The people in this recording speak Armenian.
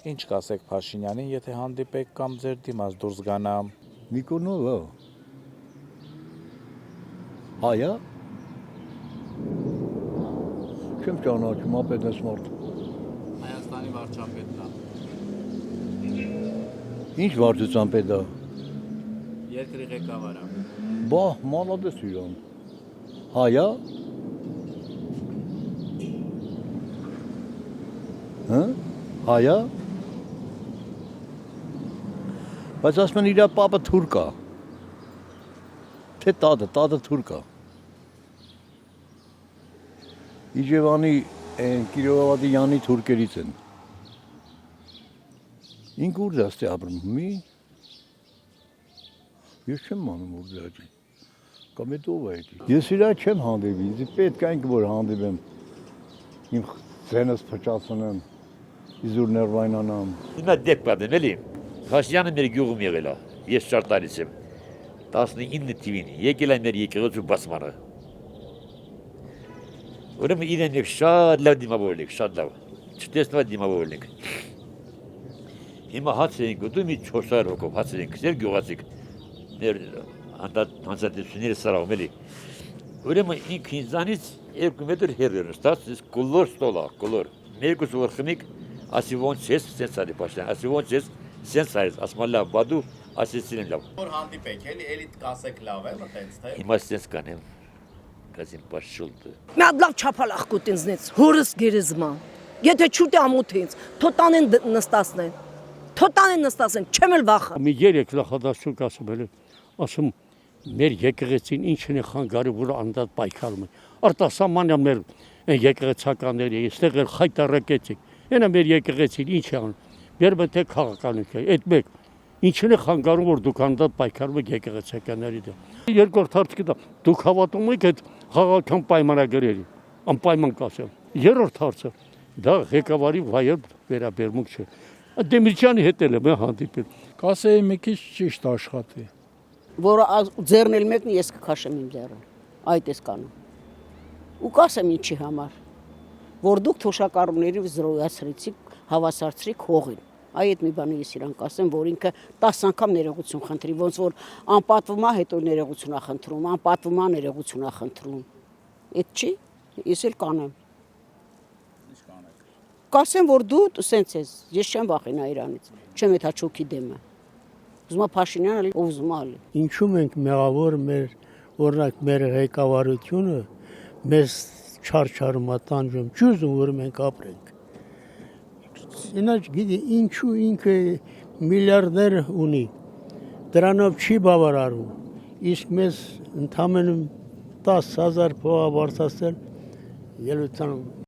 Ինչ կասեք Փաշինյանին, եթե հանդիպեք կամ ձեր դիմաց դուրս գանա։ Նիկոնովը հայա չեմ ճանաչում ապետես մարդ Հայաստանի վարչապետն է։ Ինչ վարչության պետ է Երկրի ղեկավարը։ Բա մալադես իրան հայա հայա բայց ասում են իր պապը թուրք է թե տատը թուրք է Իջևանի Կիրովադյանի թուրքերից են ինք ուր է ստե ապրում մի ես չեմ անում ուր է կամ էդ ով է ես իրա չեմ հանդիպի ինձ պետք է ինք որ հանդիպեմ իմ ձենս փճացնեմ իզուր ներվայնանամ Հիմա դեպք պատեմ էլի Փաշինյանը մեր գյուղում եղել է ես 4 տարից եմ 19 թվին եկել է մեր եկեղեցու բացմանը Ուրեմն իրեն եւ շատ լավ դիմավորել եք շատ լավ չտեսնված դիմավորել եք Հիմա հաց ենք ուտում մի 400 հոգով հաց ենք քսել գյուղացիք մեր հանցատեսուները սարաղում էլի Ուրեմն ինք ինձանից 2 մետր հեռու ստացած կոլոր ստոլա կոլոր մեկուս որ խմիկ ասի ոնց ես սենց արի Փաշինյան ասի ոնց ես սենց արի ասма լավ բադու ասեցին լավ Որ հանդիպեք էլի կասեք լավ է մտենց թե Հիմա սենց կանեմ Կազին պաշուլտը Նա լավ չափալախ կուտ ինձնից հորս գերեզման Եթե չուտի ամոթ ինձ թոտանեն նստասնեն Թոտանեն նստասեն չեմ էլ վախը Մի երեք նախադասություն ասում էլ ասում մեր եկեղեցին ինչն է խանգարի որ անդադ պայքարում է արտասահմանյան մեր եկեղեցականների այստեղ էլ խայտարակեցիկ Ենա մեր եկեղեցին ինչ է անում Երբ թե քաղաքականություն այդ մեկ ինչն է խանգարում որ դուք անդադ պայքարում եք եկեղեցականների դեմ Երկրորդ հարցը դա դուք հավատում եք այդ խաղաղական պայմանագրերի անպայման կասեմ Երրորդ հարցը դա ղեկավարի վայր վերաբերմունք չէ Դեմիրճյանի հետ էլ եմ հանդիպել Կասեի մի քիչ ճիշտ աշխատի Որ ձեռնել մեկն ես կքաշեմ իմ ձեռը Այդ էս կանում Ու կասեմ ինչի համար Որ դուք թոշակառուների զրոյացրիցիք հավասարցրիք հողին Այ այդ մի բանը ես իրան կասեմ, որ ինքը 10 անգամ ներողություն խնդրի, ոնց որ անպատվում է, հետո ներողություն է խնդրում, անպատվում է, ներողություն է խնդրում։ Այդ չի, ես էլ կանեմ։ Ինչ կանեք Կասեմ, որ դու սենց ես, ես չեմ վախենա իրանից, չեմ այդ հաչոքի դեմը։ Ուզում է Փաշինյանը ալի, ով ուզում է ալի։ Ինչու մենք մեղավոր մեր օրինակ մեր ղեկավարությունը մեզ չարչարում է տանջում, չուզում որ մենք ապրենք։ Ինաչ գիտի ինչու ինքը միլիարդներ ունի դրանով չի բավարարում իսկ մեզ ընդամենը 10,000 փող բարձրացնել ելույթան